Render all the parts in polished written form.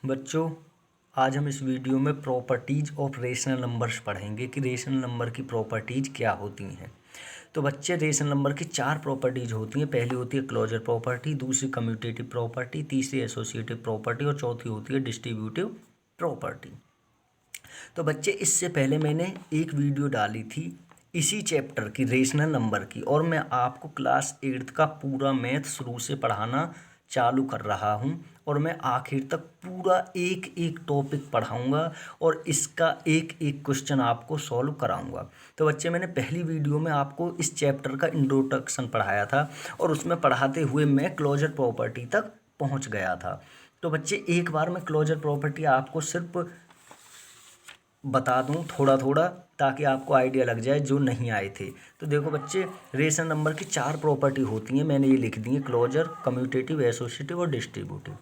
बच्चों, आज हम इस वीडियो में प्रॉपर्टीज ऑफ रेशनल नंबर्स पढ़ेंगे कि रेशनल नंबर की प्रॉपर्टीज क्या होती हैं। तो बच्चे, रेशनल नंबर की 4 प्रॉपर्टीज होती हैं। पहली होती है क्लोजर प्रॉपर्टी, दूसरी कम्यूटेटिव प्रॉपर्टी, तीसरी एसोसिएटिव प्रॉपर्टी और चौथी होती है डिस्ट्रीब्यूटिव प्रॉपर्टी। तो बच्चे, इससे पहले मैंने एक वीडियो डाली थी इसी चैप्टर की, रेशनल नंबर की, और मैं आपको क्लास 8 का पूरा मैथ शुरू से पढ़ाना चालू कर रहा हूं और मैं आखिर तक पूरा एक एक टॉपिक पढ़ाऊंगा और इसका एक एक क्वेश्चन आपको सॉल्व कराऊंगा। तो बच्चे, मैंने पहली वीडियो में आपको इस चैप्टर का इंट्रोडक्शन पढ़ाया था और उसमें पढ़ाते हुए मैं क्लोजर प्रॉपर्टी तक पहुंच गया था। तो बच्चे, एक बार मैं क्लोजर प्रॉपर्टी आपको सिर्फ बता दूं थोड़ा थोड़ा, ताकि आपको आइडिया लग जाए जो नहीं आए थे। तो देखो बच्चे, रेशनल नंबर की 4 प्रॉपर्टी होती हैं, मैंने ये लिख दी है, क्लोजर, कम्यूटेटिव, एसोसिएटिव और डिस्ट्रीब्यूटिव।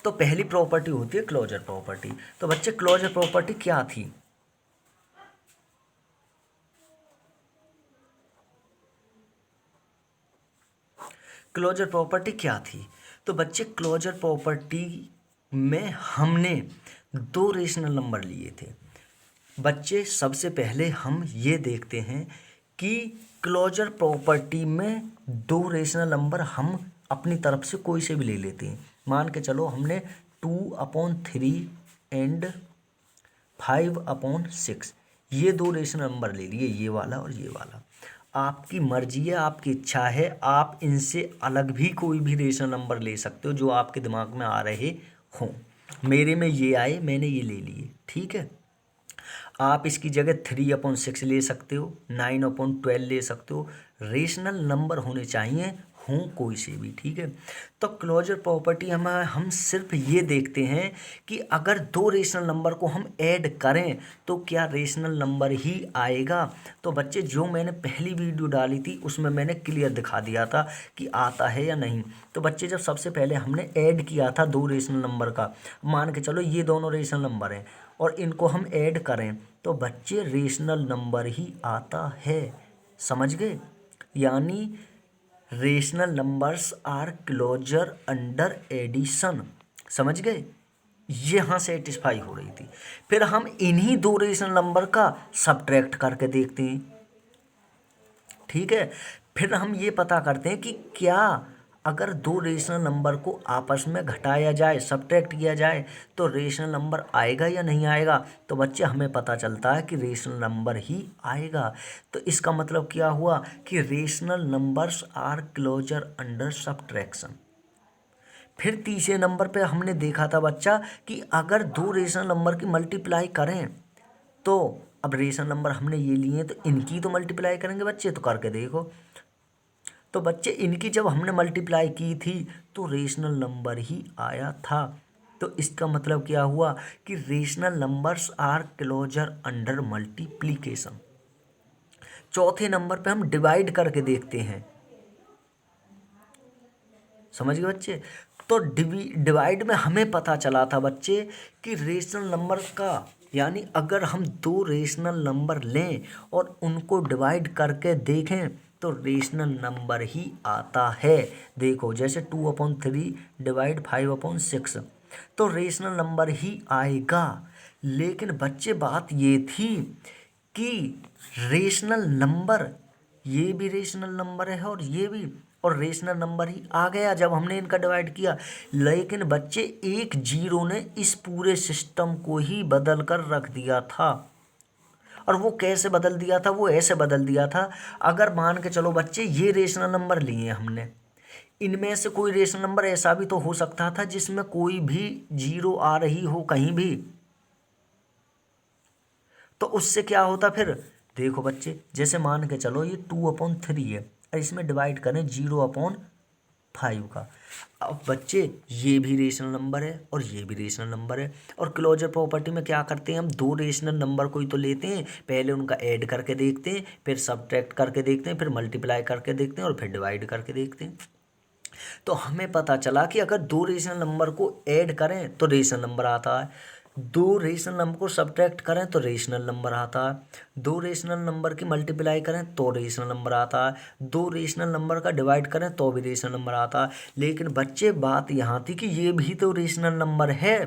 तो पहली प्रॉपर्टी होती है क्लोजर प्रॉपर्टी। तो बच्चे, क्लोजर प्रॉपर्टी क्या थी? क्लोजर प्रॉपर्टी क्या थी? तो बच्चे, क्लोजर प्रॉपर्टी में हमने 2 रेशनल नंबर लिए थे। बच्चे, सबसे पहले हम ये देखते हैं कि क्लोजर प्रॉपर्टी में 2 रेशनल नंबर हम अपनी तरफ से कोई से भी ले लेते हैं। मान के चलो, हमने 2/3 एंड 5/6 ये 2 रेशनल नंबर ले लिए, ये वाला और ये वाला। आपकी मर्जी है, आपकी इच्छा है, आप इनसे अलग भी कोई भी रेशनल नंबर ले सकते हो जो आपके दिमाग में आ रहे हों। मेरे में ये आए, मैंने ये ले लिए, ठीक है। आप इसकी जगह 3/6 ले सकते हो, 9/12 ले सकते हो। रेशनल नंबर होने चाहिए, हों कोई से भी, ठीक है। तो क्लोजर प्रॉपर्टी हम सिर्फ ये देखते हैं कि अगर 2 रेशनल नंबर को हम ऐड करें तो क्या रेशनल नंबर ही आएगा। तो बच्चे, जो मैंने पहली वीडियो डाली थी उसमें मैंने क्लियर दिखा दिया था कि आता है या नहीं। तो बच्चे, जब सबसे पहले हमने ऐड किया था 2 रेशनल नंबर का, मान के चलो ये दोनों रेशनल नंबर हैं और इनको हम ऐड करें तो बच्चे रेशनल नंबर ही आता है। समझ गए? यानी rational numbers are closure under addition. समझ गए? यहाँ सेटिस्फाई हो रही थी। फिर हम इन्हीं 2 रेशनल नंबर का सब्ट्रैक्ट करके देखते हैं, ठीक है। फिर हम ये पता करते हैं कि क्या अगर 2 रेशनल नंबर को आपस में घटाया जाए, सब्ट्रैक्ट किया जाए, तो रेशनल नंबर आएगा या नहीं आएगा। तो बच्चे, हमें पता चलता है कि रेशनल नंबर ही आएगा। तो इसका मतलब क्या हुआ कि rational numbers are closure under subtraction. फिर तीसरे नंबर पे हमने देखा था बच्चा कि अगर 2 रेशनल नंबर की मल्टीप्लाई करें तो, अब रेशनल नंबर हमने ये लिए तो इनकी तो मल्टीप्लाई करेंगे बच्चे, तो करके देखो। तो बच्चे, इनकी जब हमने मल्टीप्लाई की थी तो रेशनल नंबर ही आया था। तो इसका मतलब क्या हुआ कि rational numbers are closure under multiplication. चौथे नंबर पे हम डिवाइड करके देखते हैं। समझ गए बच्चे? तो डिवाइड में हमें पता चला था बच्चे कि रेशनल नंबर का, यानी अगर हम 2 रेशनल नंबर लें और उनको डिवाइड करके देखें तो रेशनल नंबर ही आता है। देखो, जैसे 2/3 डिवाइड 5/6, तो रेशनल नंबर ही आएगा। लेकिन बच्चे, बात ये थी कि रेशनल नंबर, ये भी रेशनल नंबर है और ये भी, और रेशनल नंबर ही आ गया जब हमने इनका डिवाइड किया। लेकिन बच्चे, एक जीरो ने इस पूरे सिस्टम को ही बदल कर रख दिया था। और वो कैसे बदल दिया था? वो ऐसे बदल दिया था, अगर मान के चलो बच्चे, ये रेशनल नंबर लिए हमने, इनमें से कोई रेशनल नंबर ऐसा भी तो हो सकता था जिसमें कोई भी जीरो आ रही हो कहीं भी, तो उससे क्या होता फिर? देखो बच्चे, जैसे मान के चलो ये 2/3 है और इसमें डिवाइड करें 0/5 का। अब बच्चे, ये भी रेशनल नंबर है और ये भी रेशनल नंबर है, और क्लोजर प्रॉपर्टी में क्या करते हैं, हम 2 रेशनल नंबर को ही तो लेते हैं, पहले उनका ऐड करके देखते हैं, फिर सब्ट्रैक्ट करके देखते हैं, फिर मल्टीप्लाई करके देखते हैं और फिर डिवाइड करके देखते हैं। तो हमें पता चला कि अगर 2 रेशनल नंबर को ऐड करें तो रेशनल नंबर आता है, दो रेशनल नंबर को सब्ट्रैक्ट करें तो रेशनल नंबर आता है, दो रेशनल नंबर की मल्टीप्लाई करें तो रेशनल नंबर आता है, दो रेशनल नंबर का डिवाइड करें तो भी रेशनल नंबर आता है। लेकिन बच्चे बात यहाँ थी कि ये भी तो रेशनल नंबर है।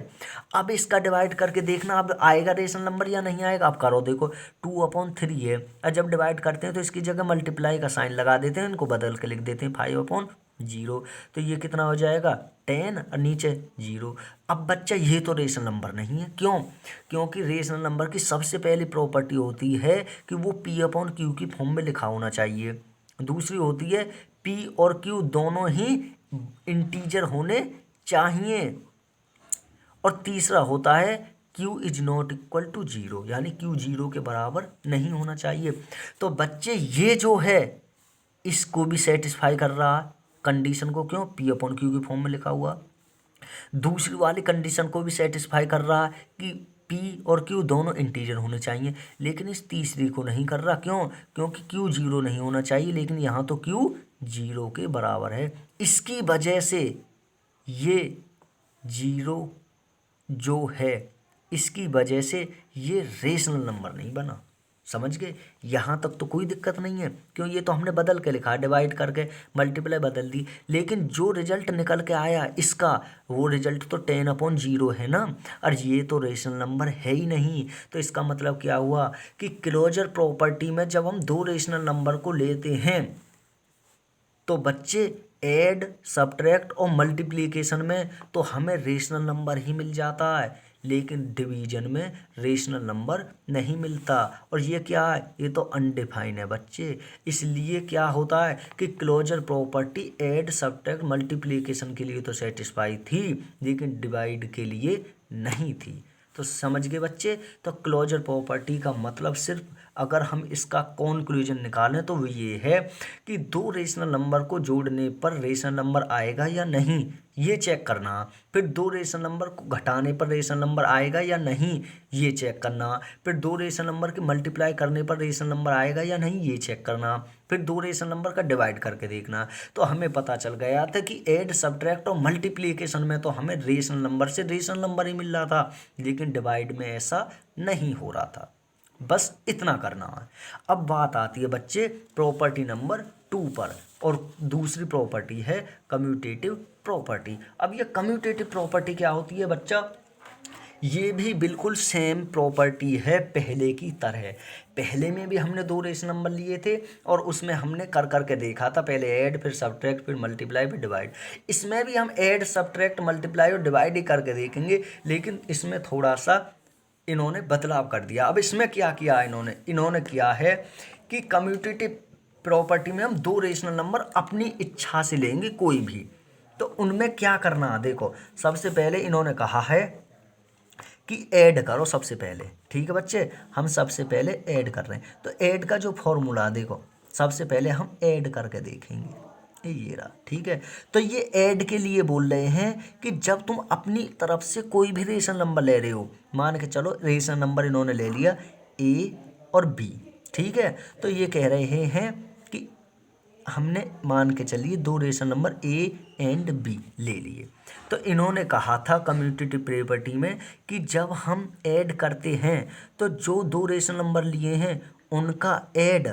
अब इसका डिवाइड करके देखना अब आएगा रेशनल नंबर या नहीं आएगा। आप करो देखो 2/3 है, और जब डिवाइड करते हैं तो इसकी जगह मल्टीप्लाई का साइन लगा देते हैं, इनको बदल के लिख देते हैं 5/0। तो ये कितना हो जाएगा 10 और नीचे 0। अब बच्चा ये तो रेशनल नंबर नहीं है। क्यों? क्योंकि रेशनल नंबर की सबसे पहली प्रॉपर्टी होती है कि वो P/Q की फॉर्म में लिखा होना चाहिए। दूसरी होती है P और Q दोनों ही इंटीजर होने चाहिए। और तीसरा होता है Q is not equal to 0, यानी Q 0 के बराबर नहीं होना चाहिए। तो बच्चे ये जो है इसको भी सेटिस्फाई कर रहा है कंडीशन को। क्यों? P/Q की फॉर्म में लिखा हुआ। दूसरी वाली कंडीशन को भी सेटिस्फाई कर रहा है कि P और Q दोनों इंटीजर होने चाहिए। लेकिन इस तीसरी को नहीं कर रहा। क्यों? क्योंकि Q 0 नहीं होना चाहिए, लेकिन यहाँ तो Q 0 के बराबर है। इसकी वजह से ये 0 जो है, इसकी वजह से ये रेशनल नंबर नहीं बना। समझ गए? यहाँ तक तो कोई दिक्कत नहीं है। क्यों? ये तो हमने बदल के लिखा, डिवाइड करके मल्टीप्लाई बदल दी। लेकिन जो रिजल्ट निकल के आया इसका, वो रिजल्ट तो 10/0 है ना, और ये तो रेशनल नंबर है ही नहीं। तो इसका मतलब क्या हुआ कि क्लोजर प्रॉपर्टी में जब हम दो रेशनल नंबर को लेते हैं तो बच्चे ऐड, सब्ट्रैक्ट और मल्टीप्लिकेशन में तो हमें रेशनल नंबर ही मिल जाता है, लेकिन डिवीजन में रेशनल नंबर नहीं मिलता। और ये क्या है? ये तो अनडिफाइन है बच्चे। इसलिए क्या होता है कि closure property add, subtract, multiplication के लिए तो सेटिस्फाई थी, लेकिन डिवाइड के लिए नहीं थी। तो समझ गए बच्चे? तो क्लोजर प्रॉपर्टी का मतलब सिर्फ अगर हम इसका कॉन्क्लूजन निकालें तो वो ये है कि दो रेशनल नंबर को जोड़ने पर रेशनल नंबर आएगा या नहीं, ये चेक करना। फिर दो रेशनल नंबर को घटाने पर रेशनल नंबर आएगा या नहीं, ये चेक करना। फिर दो रेशनल नंबर की मल्टीप्लाई करने पर रेशनल नंबर आएगा या नहीं, ये चेक करना। फिर दो रेशनल नंबर का डिवाइड करके देखना। तो हमें पता चल गया था कि ऐड, सब्ट्रैक्ट और मल्टीप्लिकेशन में तो हमें रेशनल नंबर से रेशनल नंबर ही मिल रहा था, लेकिन डिवाइड में ऐसा नहीं हो रहा था। बस इतना करना है। अब बात आती है बच्चे प्रॉपर्टी नंबर 2 पर, और दूसरी प्रॉपर्टी है कम्यूटेटिव प्रॉपर्टी। अब ये कम्यूटेटिव प्रॉपर्टी क्या होती है बच्चा? ये भी बिल्कुल सेम प्रॉपर्टी है पहले की तरह। पहले में भी हमने दो रेशनल नंबर लिए थे और उसमें हमने कर करके देखा था, पहले ऐड, फिर सब्ट्रैक्ट, फिर मल्टीप्लाई, फिर डिवाइड। इसमें भी हम ऐड, सब्ट्रैक्ट, मल्टीप्लाई और डिवाइड ही करके देखेंगे, लेकिन इसमें थोड़ा सा इन्होंने बदलाव कर दिया। अब इसमें क्या किया इन्होंने किया है कि कम्यूटेटिव प्रॉपर्टी में हम दो रेशनल नंबर अपनी इच्छा से लेंगे कोई भी। तो उनमें क्या करना है देखो, सबसे पहले इन्होंने कहा है कि ऐड करो सबसे पहले। ठीक है बच्चे, हम सबसे पहले ऐड कर रहे हैं। तो ऐड का जो फॉर्मूला देखो, सबसे पहले हम ऐड करके देखेंगे। ये रहा। ठीक है, तो ये ऐड के लिए बोल रहे हैं कि जब तुम अपनी तरफ से कोई भी रेशनल नंबर ले रहे हो, मान के चलो रेशनल नंबर इन्होंने ले लिया ए और बी। ठीक है, तो ये कह रहे हैं कि हमने मान के चलिए दो rational number A and B ले लिए। तो इन्होंने कहा था कम्यूटेटिव प्रॉपर्टी में कि जब हम ऐड करते हैं तो जो दो रेशनल नंबर लिए हैं उनका ऐड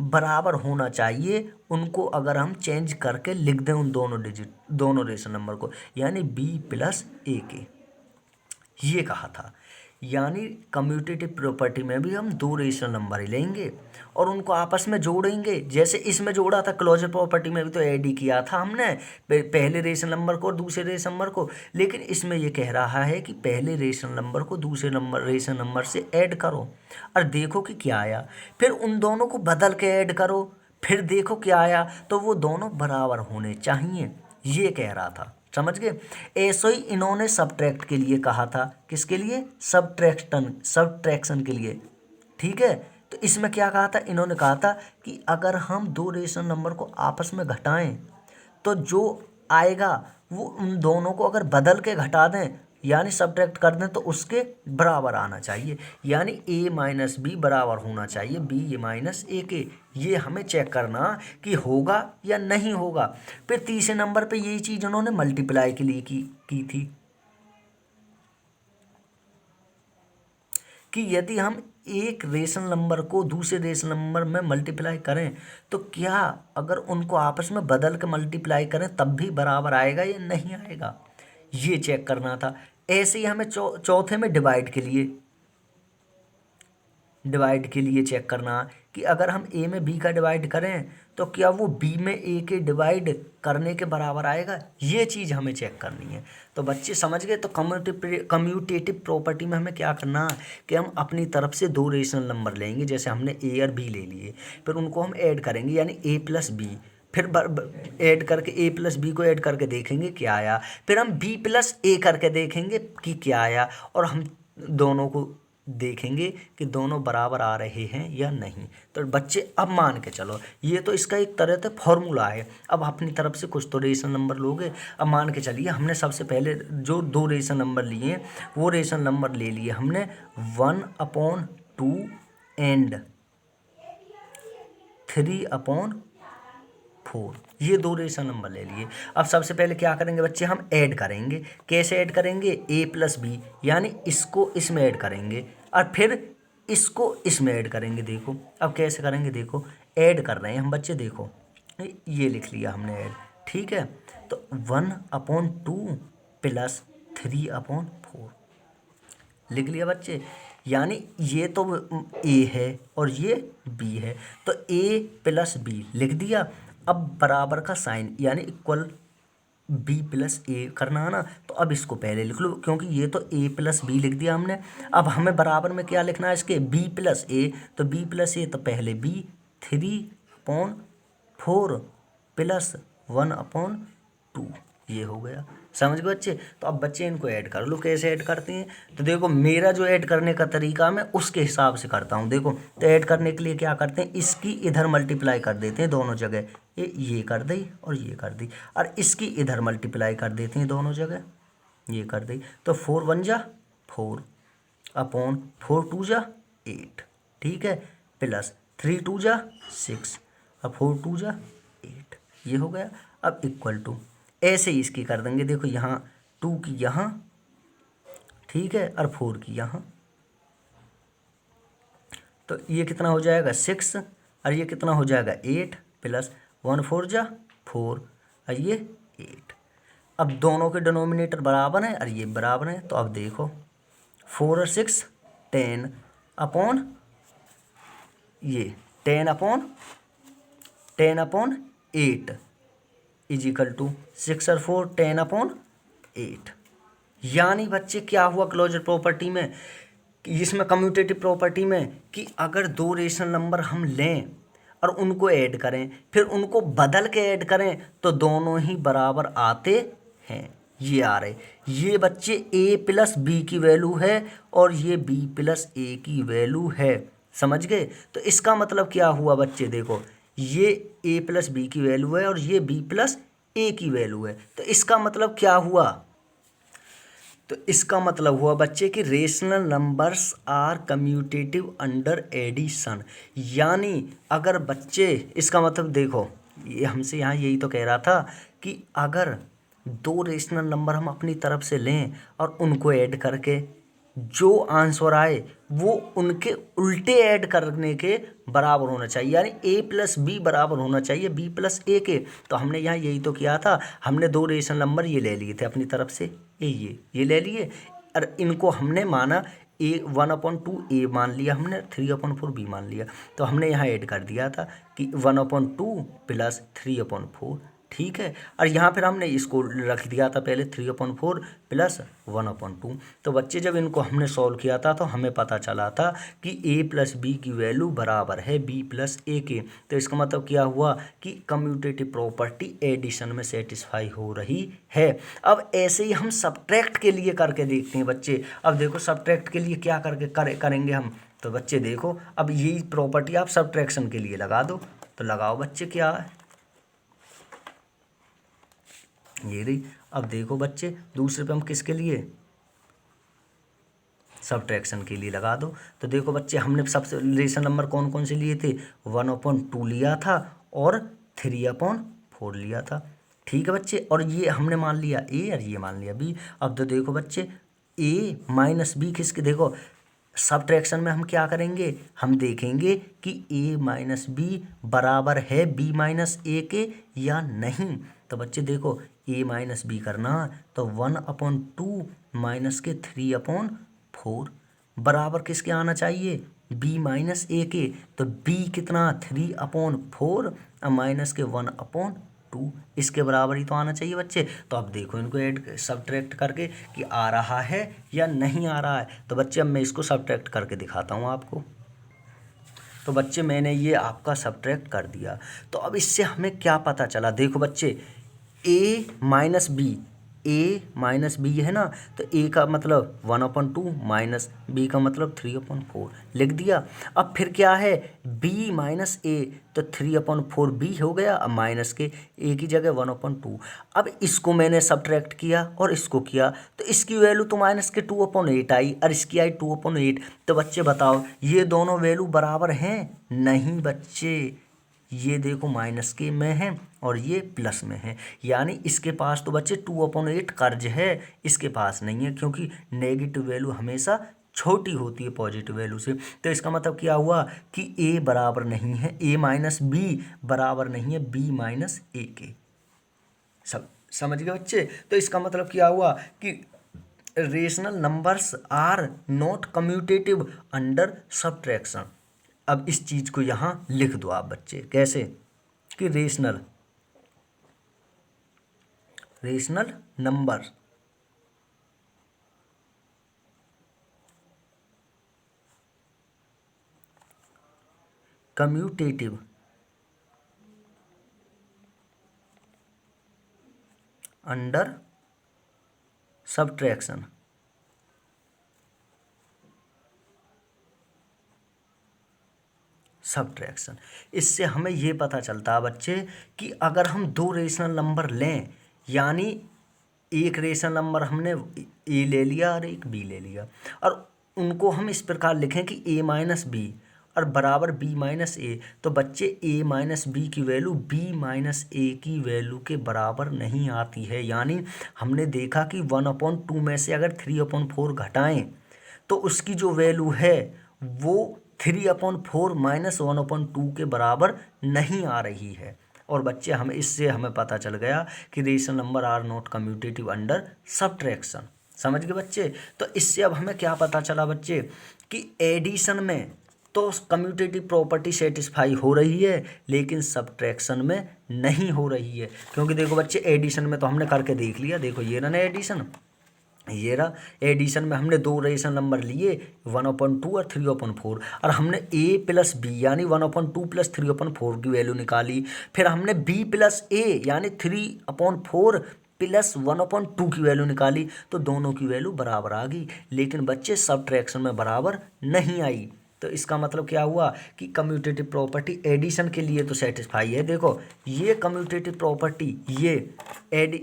बराबर होना चाहिए। उनको अगर हम चेंज करके लिख दें उन दोनों रेशनल नंबर को, यानी b + a, ये कहा था। यानी कम्यूटेटिव प्रॉपर्टी में भी हम दो रेशनल नंबर ही लेंगे और उनको आपस में जोड़ेंगे। जैसे इसमें जोड़ा था क्लोजर प्रॉपर्टी में भी तो ऐड ही किया था हमने पहले रेशनल नंबर को और दूसरे रेशनल नंबर को। लेकिन इसमें ये कह रहा है कि पहले रेशनल नंबर को दूसरे रेशनल नंबर से ऐड करो और देखो कि क्या आया। फिर उन दोनों को बदल के ऐड करो, फिर देखो क्या आया। तो वो दोनों बराबर होने चाहिए, ये कह रहा था। समझ गए? ऐसे ही इन्होंने सब्ट्रैक्ट के लिए कहा था। किसके लिए? सब्ट्रैक्शन के लिए। ठीक है, तो इसमें क्या कहा था? इन्होंने कहा था कि अगर हम दो रेशनल नंबर को आपस में घटाएं तो जो आएगा वो उन दोनों को अगर बदल के घटा दें यानी सब्ट्रैक्ट कर दें तो उसके बराबर आना चाहिए। यानी a - b बराबर होना चाहिए b - a के। ये हमें चेक करना कि होगा या नहीं होगा। फिर तीसरे नंबर पे यही चीज़ उन्होंने मल्टीप्लाई के लिए की थी। कि यदि हम एक रेशनल नंबर को दूसरे रेशनल नंबर में मल्टीप्लाई करें तो क्या अगर उनको आपस में बदल के मल्टीप्लाई करें तब भी बराबर आएगा या नहीं आएगा, ये चेक करना था। ऐसे ही हमें चौथे में डिवाइड के लिए चेक करना कि अगर हम ए में बी का डिवाइड करें तो क्या वो बी में ए के डिवाइड करने के बराबर आएगा, ये चीज़ हमें चेक करनी है। तो बच्चे समझ गए। तो कम्यूटेटिव प्रॉपर्टी में हमें क्या करना है कि हम अपनी तरफ से दो रेशनल नंबर लेंगे, जैसे हमने ए और बी ले लिए, फिर उनको हम ऐड करेंगे यानी ए प्लस बी, फिर ऐड करके ए प्लस बी को ऐड करके देखेंगे क्या आया, फिर हम बी प्लस ए करके देखेंगे कि क्या आया, और हम दोनों को देखेंगे कि दोनों बराबर आ रहे हैं या नहीं। तो बच्चे अब मान के चलो, ये तो इसका एक तरह से फॉर्मूला है। अब अपनी तरफ से कुछ तो रेशनल नंबर लोगे। अब मान के चलिए हमने सबसे पहले जो दो रेशनल नंबर लिए वो रेशनल नंबर ले लिए हमने 1/2 एंड 3/4, ये दो रेशनल नंबर ले लिए। अब सबसे पहले क्या करेंगे बच्चे, हम ऐड करेंगे। कैसे ऐड करेंगे, ए प्लस बी, यानी इसको इसमें ऐड करेंगे और फिर इसको इसमें ऐड करेंगे। देखो अब कैसे करेंगे, देखो ऐड कर रहे हैं हम बच्चे, देखो ये लिख लिया हमने ऐड, ठीक है। तो 1/2 प्लस 3/4 लिख लिया बच्चे, यानी ये तो ए है और ये बी है, तो ए प्लस बी लिख दिया। अब बराबर का साइन यानी इक्वल बी प्लस ए करना है ना, तो अब इसको पहले लिख लो क्योंकि ये तो ए प्लस बी लिख दिया हमने। अब हमें बराबर में क्या लिखना है इसके, बी प्लस ए, तो बी प्लस ए तो पहले बी 3/4 प्लस 1/2, ये हो गया। समझ गए बच्चे। तो अब बच्चे इनको ऐड कर लो, कैसे ऐड करते हैं, तो देखो मेरा जो ऐड करने का तरीका मैं उसके हिसाब से करता हूँ। देखो तो ऐड करने के लिए क्या करते हैं, इसकी इधर मल्टीप्लाई कर देते हैं दोनों जगह, ये कर दी और ये कर दी, और इसकी इधर मल्टीप्लाई कर देते हैं दोनों जगह, ये कर दी। तो 4 1 जा 4/4 2 जा 8, ठीक है, प्लस 3 2 जा 6 और 4 2 जा 8, ये हो गया। अब इक्वल टू ऐसे ही इसकी कर देंगे, देखो यहाँ 2 की यहाँ, ठीक है, और 4 की यहाँ, तो ये कितना हो जाएगा 6 और ये कितना हो जाएगा 8 प्लस 1 4 जा 4 और ये 8। अब दोनों के डिनोमिनेटर बराबर हैं और ये बराबर हैं, तो अब देखो 4 और 6 10 अपॉन ये 10/8 इज इक्वल टू 6 और 4 10/8। यानी बच्चे क्या हुआ क्लोजर प्रॉपर्टी में, इसमें कम्यूटेटिव प्रॉपर्टी में, कि अगर दो रेशनल नंबर हम लें और उनको ऐड करें फिर उनको बदल के ऐड करें तो दोनों ही बराबर आते हैं। ये आ रहे, ये बच्चे a प्लस बी की वैल्यू है और ये b प्लस ए की वैल्यू है। समझ गए। तो इसका मतलब क्या हुआ बच्चे, देखो ये a प्लस बी की वैल्यू है और ये b प्लस ए की वैल्यू है, तो इसका मतलब क्या हुआ, तो इसका मतलब हुआ बच्चे कि rational numbers are commutative under addition. यानी अगर बच्चे, इसका मतलब देखो ये हमसे यहाँ यही तो कह रहा था कि अगर दो रेशनल नंबर हम अपनी तरफ से लें और उनको ऐड करके जो आंसर आए वो उनके उल्टे ऐड करने के बराबर होना चाहिए, यानी a प्लस बी बराबर होना चाहिए b प्लस ए के। तो हमने यहाँ यही तो किया था, हमने दो रेशनल नंबर ये ले लिए थे अपनी तरफ से, ये ले लिए और इनको हमने माना a 1/2 a मान लिया हमने, 3/4 b मान लिया। तो हमने यहाँ ऐड कर दिया था कि 1/2 प्लस 3/4, ठीक है, और यहाँ फिर हमने इसको रख दिया था पहले 3/4 प्लस 1/2। तो बच्चे जब इनको हमने सॉल्व किया था तो हमें पता चला था कि a प्लस बी की वैल्यू बराबर है b प्लस ए के। तो इसका मतलब क्या हुआ कि कम्यूटेटिव प्रॉपर्टी एडिशन में सेटिस्फाई हो रही है। अब ऐसे ही हम सब्ट्रैक्ट के लिए करके देखते हैं बच्चे। अब देखो सब्ट्रैक्ट के लिए क्या करेंगे हम, तो बच्चे देखो अब यही प्रॉपर्टी आप सब्ट्रैक्शन के लिए लगा दो, तो लगाओ बच्चे क्या है, ये रही। अब देखो बच्चे दूसरे पे हम किसके लिए, सब्ट्रैक्शन के लिए लगा दो। तो देखो बच्चे हमने सबसे रेशनल नंबर कौन कौन से लिए थे, 1/2 लिया था और 3/4 लिया था, ठीक है बच्चे। और ये हमने मान लिया a और ये मान लिया b। अब तो देखो बच्चे a माइनस बी किसके, देखो सब्ट्रैक्शन में हम क्या करेंगे, हम देखेंगे कि a माइनस बी बराबर है b माइनस ए के या नहीं। तो बच्चे देखो a माइनस बी करना तो 1/2 माइनस के 3/4 बराबर किसके आना चाहिए, b माइनस ए के। तो b कितना 3/4 और माइनस के 1/2 इसके बराबर ही तो आना चाहिए बच्चे। तो अब देखो इनको ऐड सब्ट्रैक्ट करके कि आ रहा है या नहीं आ रहा है। तो बच्चे अब मैं इसको सब्ट्रैक्ट करके दिखाता हूँ आपको। तो बच्चे मैंने ये आपका सब्ट्रैक्ट कर दिया। तो अब इससे हमें क्या पता चला, देखो बच्चे ए माइनस बी है ना, तो ए का मतलब 1/2 माइनस बी का मतलब 3/4 लिख दिया। अब फिर क्या है बी माइनस ए, तो 3/4 बी हो गया, अब माइनस के ए की जगह 1/2। अब इसको मैंने सब्ट्रैक्ट किया और इसको किया, तो इसकी वैल्यू तो माइनस के 2/8 आई और इसकी आई 2/8। तो बच्चे बताओ ये दोनों वैल्यू बराबर हैं? नहीं बच्चे, ये देखो माइनस के में है और ये प्लस में है, यानी इसके पास तो बच्चे 2/8 कर्ज है, इसके पास नहीं है, क्योंकि नेगेटिव वैल्यू हमेशा छोटी होती है पॉजिटिव वैल्यू से। तो इसका मतलब क्या हुआ कि ए बराबर नहीं है, ए माइनस बी बराबर नहीं है बी माइनस ए के। सब समझ गए बच्चे। तो इसका मतलब क्या हुआ कि rational numbers are not commutative under subtraction. अब इस चीज को यहाँ लिख दो आप बच्चे, कैसे कि rational number commutative under subtraction. इससे हमें ये पता चलता है बच्चे कि अगर हम दो रेशनल नंबर लें, यानी एक रेशनल नंबर हमने ए ले लिया और एक बी ले लिया, और उनको हम इस प्रकार लिखें कि ए माइनस बी और बराबर बी माइनस ए, तो बच्चे ए माइनस बी की वैल्यू बी माइनस ए की वैल्यू के बराबर नहीं आती है। यानी हमने देखा कि 1/2 में से अगर 3/4 घटाएं तो उसकी जो वैल्यू है वो 3/4 माइनस 1/2 के बराबर नहीं आ रही है। और बच्चे हमें इससे हमें पता चल गया कि rational number are not commutative under subtraction. समझ गए बच्चे। तो इससे अब हमें क्या पता चला बच्चे कि एडिशन में तो कम्यूटेटिव प्रॉपर्टी सेटिस्फाई हो रही है, लेकिन सब्ट्रैक्शन में नहीं हो रही है। क्योंकि देखो बच्चे एडिशन में तो हमने करके देख लिया, देखो ये ना एडिशन, ये रहा एडिशन में हमने दो रेशनल नंबर लिए 1/2 और 3/4, और हमने a प्लस बी यानी 1/2 प्लस 3/4 की वैल्यू निकाली। फिर हमने b प्लस a यानी 3/4 प्लस 1/2 की वैल्यू निकाली, तो दोनों की वैल्यू बराबर आ गई, लेकिन बच्चे सब्ट्रैक्शन में बराबर नहीं आई। तो इसका मतलब क्या हुआ कि कम्यूटेटिव प्रॉपर्टी एडिशन के लिए तो सेटिस्फाई है। देखो ये कम्यूटेटिव प्रॉपर्टी, ये एडी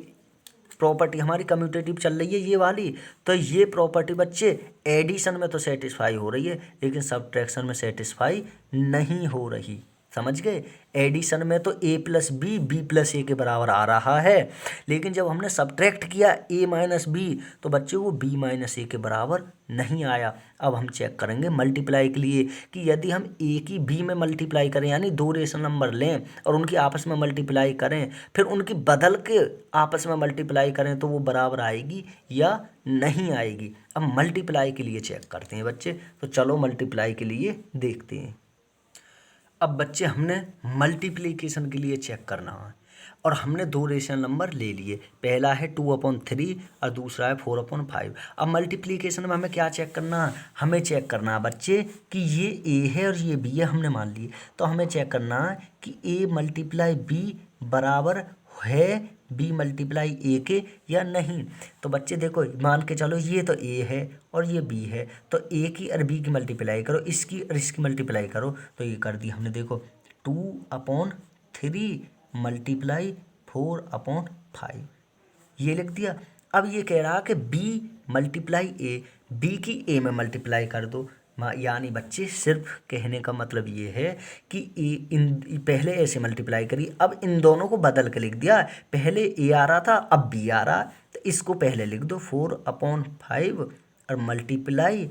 प्रॉपर्टी हमारी कम्यूटेटिव चल रही है ये वाली, तो ये प्रॉपर्टी बच्चे एडिशन में तो सेटिस्फाई हो रही है, लेकिन सब्ट्रैक्शन में सेटिस्फाई नहीं हो रही। समझ गए। एडिशन में तो a प्लस बी प्लस ए के बराबर आ रहा है, लेकिन जब हमने सब्ट्रैक्ट किया a माइनस बी तो बच्चे वो b माइनस ए के बराबर नहीं आया। अब हम चेक करेंगे मल्टीप्लाई के लिए कि यदि हम a की b में मल्टीप्लाई करें, यानी दो रेशनल नंबर लें और उनकी आपस में मल्टीप्लाई करें, फिर उनकी बदल के आपस में मल्टीप्लाई करें, तो वो बराबर आएगी या नहीं आएगी। अब मल्टीप्लाई के लिए चेक करते हैं बच्चे। तो चलो मल्टीप्लाई के लिए देखते हैं। अब बच्चे हमने मल्टीप्लिकेशन के लिए चेक करना है, और हमने दो रेशनल नंबर ले लिए, पहला है 2/3 और दूसरा है 4/5। अब मल्टीप्लिकेशन में हमें क्या चेक करना है, हमें चेक करना है बच्चे कि ये a है और ये b है, हमने मान लिए। तो हमें चेक करना है कि a मल्टीप्लाई b बराबर है b मल्टीप्लाई a के या नहीं। तो बच्चे देखो मान के चलो ये तो a है और ये b है, तो a की और b की मल्टीप्लाई करो, इसकी और इसकी मल्टीप्लाई करो, तो ये कर दी हमने। देखो 2/3 मल्टीप्लाई 4/5 ये लिख दिया। अब ये कह रहा कि b मल्टीप्लाई a, b की a में मल्टीप्लाई कर दो। यानी बच्चे सिर्फ कहने का मतलब ये है कि इन पहले ऐसे मल्टीप्लाई करी, अब इन दोनों को बदल के लिख दिया। पहले a आ रहा था, अब b आ रहा, तो इसको पहले लिख दो 4/5 और मल्टीप्लाई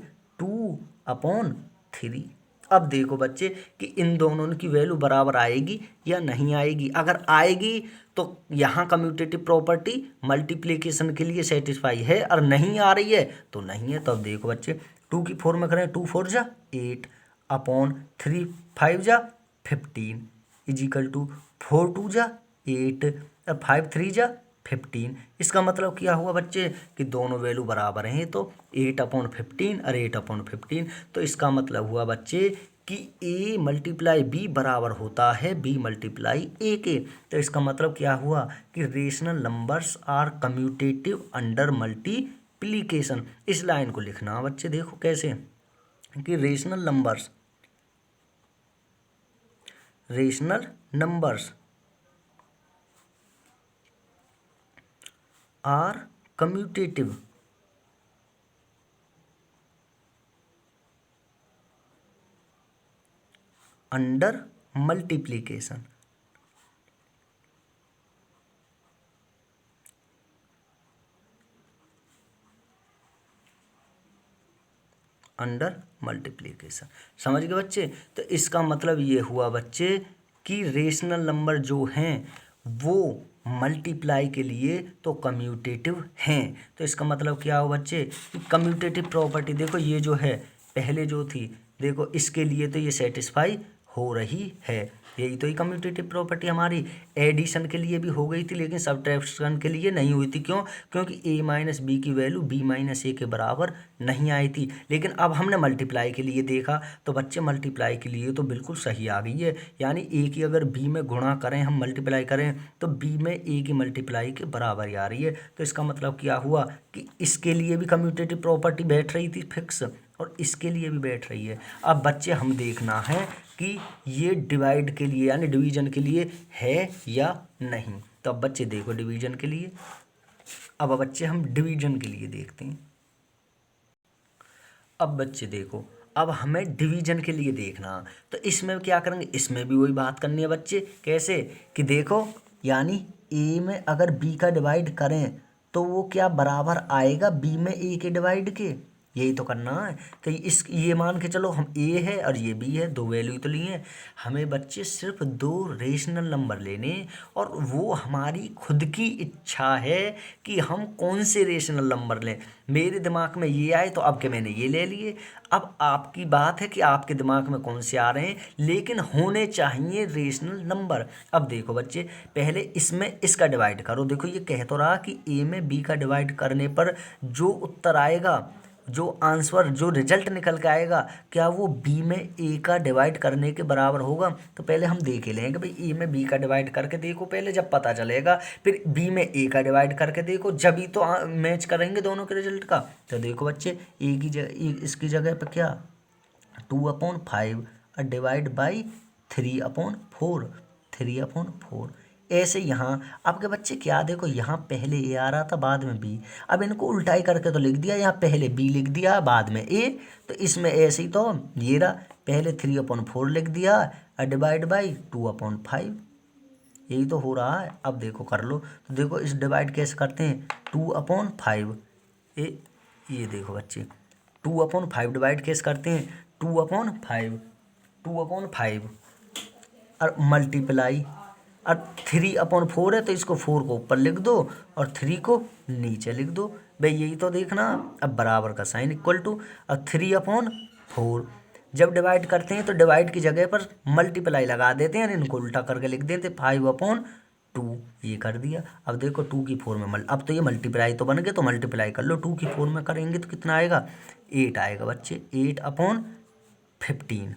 अपॉन 3। अब देखो बच्चे कि इन दोनों की वैल्यू बराबर आएगी या नहीं आएगी। अगर आएगी तो यहाँ कम्यूटेटिव प्रॉपर्टी मल्टीप्लिकेशन के लिए सेटिस्फाई है, और नहीं आ रही है तो नहीं है। तो अब देखो बच्चे 2 की 4 में करें, 2 4 जा 8 अपॉन 3 5 जा 15 इजिकल टू 4 2 जा 8 और 5 3 जा 15। इसका मतलब क्या हुआ बच्चे कि दोनों वैल्यू बराबर हैं, तो 8/15 और 8/15। तो इसका मतलब हुआ बच्चे कि a मल्टीप्लाई b बराबर होता है b मल्टीप्लाई a के। तो इसका मतलब क्या हुआ कि rational numbers are commutative under multiplication. इस लाइन को लिखना बच्चे, देखो कैसे कि rational numbers are commutative under multiplication. Under multiplication, समझ गए बच्चे। तो इसका मतलब ये हुआ बच्चे कि रेशनल नंबर जो हैं वो मल्टीप्लाई के लिए तो कम्यूटेटिव हैं। तो इसका मतलब क्या हुआ बच्चे कि कम्यूटेटिव प्रॉपर्टी देखो ये जो है पहले जो थी, देखो इसके लिए तो ये सेटिस्फाई हो रही है। यही तो ही कम्यूटेटिव प्रॉपर्टी हमारी एडिशन के लिए भी हो गई थी, लेकिन सब्ट्रैक्शन के लिए नहीं हुई थी। क्यों? क्योंकि a माइनस बी की वैल्यू b माइनस ए के बराबर नहीं आई थी। लेकिन अब हमने मल्टीप्लाई के लिए देखा तो बच्चे मल्टीप्लाई के लिए तो बिल्कुल सही आ गई है। यानी a की अगर b में गुणा करें, हम मल्टीप्लाई करें तो b में a की मल्टीप्लाई के बराबर ही आ रही है। तो इसका मतलब क्या हुआ कि इसके लिए भी कम्यूटेटिव प्रॉपर्टी बैठ रही थी फिक्स, और इसके लिए भी बैठ रही है। अब बच्चे हम देखना है कि ये डिवाइड के लिए यानी डिवीजन के लिए है या नहीं। तो अब बच्चे देखो डिवीजन के लिए, अब बच्चे हम डिवीजन के लिए देखते हैं। अब बच्चे देखो, अब हमें डिवीजन के लिए देखना, तो इसमें क्या करेंगे, इसमें भी वही बात करनी है बच्चे। कैसे कि देखो यानी a में अगर b का डिवाइड करें तो वो क्या बराबर आएगा b में a के डिवाइड के। यही तो करना है कि ये मान के चलो हम a है और ये b है, दो वैल्यू तो लिए। हमें बच्चे सिर्फ दो रेशनल नंबर लेने, और वो हमारी खुद की इच्छा है कि हम कौन से रेशनल नंबर लें। मेरे दिमाग में ये आए तो अब के मैंने ये ले लिए। अब आपकी बात है कि आपके दिमाग में कौन से आ रहे हैं, लेकिन होने चाहिए रेशनल नंबर। अब देखो बच्चे पहले इसमें इसका डिवाइड करो। देखो ये कह तो रहा कि a में b का डिवाइड करने पर जो उत्तर आएगा, जो आंसर जो रिजल्ट निकल के आएगा, क्या वो b में a का डिवाइड करने के बराबर होगा। तो पहले हम देख ही लेंगे भाई a में b का डिवाइड करके देखो पहले, जब पता चलेगा फिर b में a का डिवाइड करके देखो, जब ही तो मैच करेंगे दोनों के रिजल्ट का। तो देखो बच्चे a की जगह, इसकी जगह पर क्या 2/5 और डिवाइड बाई 3/4, 3/4। ऐसे यहाँ आपके बच्चे क्या देखो, यहाँ पहले ए आ रहा था बाद में बी, अब इनको उल्टाई करके तो लिख दिया, यहाँ पहले बी लिख दिया बाद में ए। तो इसमें ऐसे ही तो ये रहा, पहले 3/4 लिख दिया और डिवाइड बाई 2/5, यही तो हो रहा है। अब देखो कर लो, तो देखो इस डिवाइड कैसे करते हैं, 2/5 ये देखो बच्चे 2/5 डिवाइड कैसे करते हैं, 2/5 और मल्टीप्लाई, और 3/4 है तो इसको 4 को ऊपर लिख दो और 3 को नीचे लिख दो। भाई यही तो देखना। अब बराबर का साइन इक्वल टू, और 3/4 जब डिवाइड करते हैं तो डिवाइड की जगह पर मल्टीप्लाई लगा देते हैं, इनको उल्टा करके लिख देते 5/2, ये कर दिया। अब देखो 2 की 4 में अब तो ये मल्टीप्लाई तो बन गए, तो मल्टीप्लाई कर लो, 2 की 4 में करेंगे तो कितना आएगा 8 आएगा बच्चे, 8/15।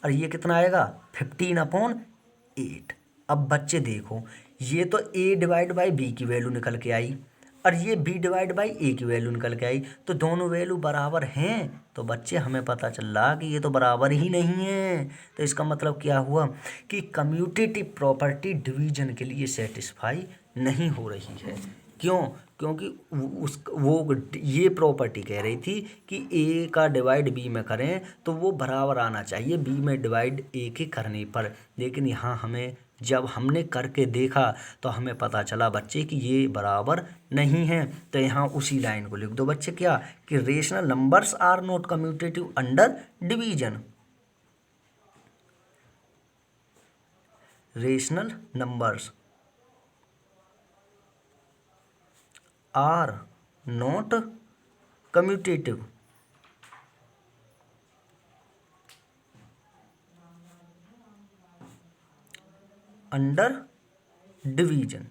और ये कितना आएगा 15/8। अब बच्चे देखो ये तो a डिवाइड बाई बी की वैल्यू निकल के आई, और ये b डिवाइड बाई a की वैल्यू निकल के आई, तो दोनों वैल्यू बराबर हैं। तो बच्चे हमें पता चल रहा कि ये तो बराबर ही नहीं है। तो इसका मतलब क्या हुआ कि कम्यूटेटिव प्रॉपर्टी डिवीजन के लिए सेटिस्फाई नहीं हो रही है। क्यों? क्योंकि वो ये प्रॉपर्टी कह रही थी कि a का डिवाइड b में करें तो वो बराबर आना चाहिए b में डिवाइड a के करने पर, लेकिन यहाँ हमें जब हमने करके देखा तो हमें पता चला बच्चे कि ये बराबर नहीं है। तो यहाँ उसी लाइन को लिख दो बच्चे, क्या कि rational numbers are not commutative under division. Rational numbers are not commutative under division.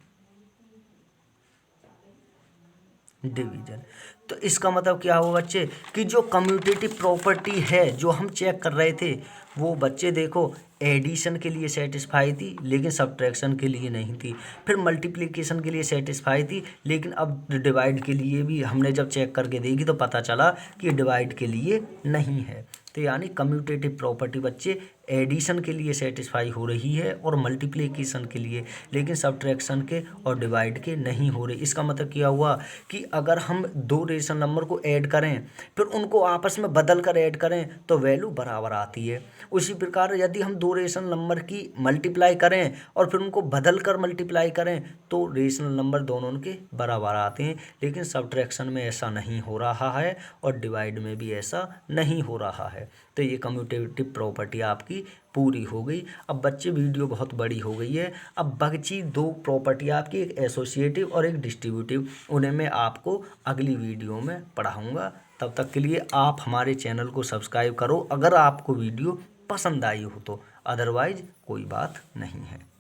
तो इसका मतलब क्या हुआ बच्चे कि जो कम्यूटेटिव प्रॉपर्टी है जो हम चेक कर रहे थे वो बच्चे देखो एडिशन के लिए सेटिस्फाई थी लेकिन सब्ट्रैक्शन के लिए नहीं थी, फिर मल्टीप्लिकेशन के लिए सेटिस्फाई थी लेकिन अब डिवाइड के लिए भी हमने जब चेक करके देखी तो पता चला कि डिवाइड के लिए नहीं है। तो यानी कम्यूटेटिव प्रॉपर्टी बच्चे एडिशन के लिए सेटिस्फाई हो रही है और मल्टीप्लिकेशन के लिए, लेकिन सब्ट्रैक्शन के और डिवाइड के नहीं हो रही। इसका मतलब क्या हुआ कि अगर हम दो रेशनल नंबर को ऐड करें फिर उनको आपस में बदल कर ऐड करें तो वैल्यू बराबर आती है। उसी प्रकार यदि हम दो रेशनल नंबर की मल्टीप्लाई करें और फिर उनको बदल कर मल्टीप्लाई करें तो रेशनल नंबर दोनों के बराबर आते हैं, लेकिन सब्ट्रैक्शन में ऐसा नहीं हो रहा है और डिवाइड में भी ऐसा नहीं हो रहा है। तो ये कम्यूटेटिव प्रॉपर्टी आपकी पूरी हो गई। अब बच्चे वीडियो बहुत बड़ी हो गई है, अब बची दो प्रॉपर्टी आपकी, एक एसोसिएटिव और एक डिस्ट्रीब्यूटिव, उन्हें मैं आपको अगली वीडियो में पढ़ाऊँगा। तब तक के लिए आप हमारे चैनल को सब्सक्राइब करो अगर आपको वीडियो पसंद आई हो तो, अदरवाइज कोई बात नहीं है।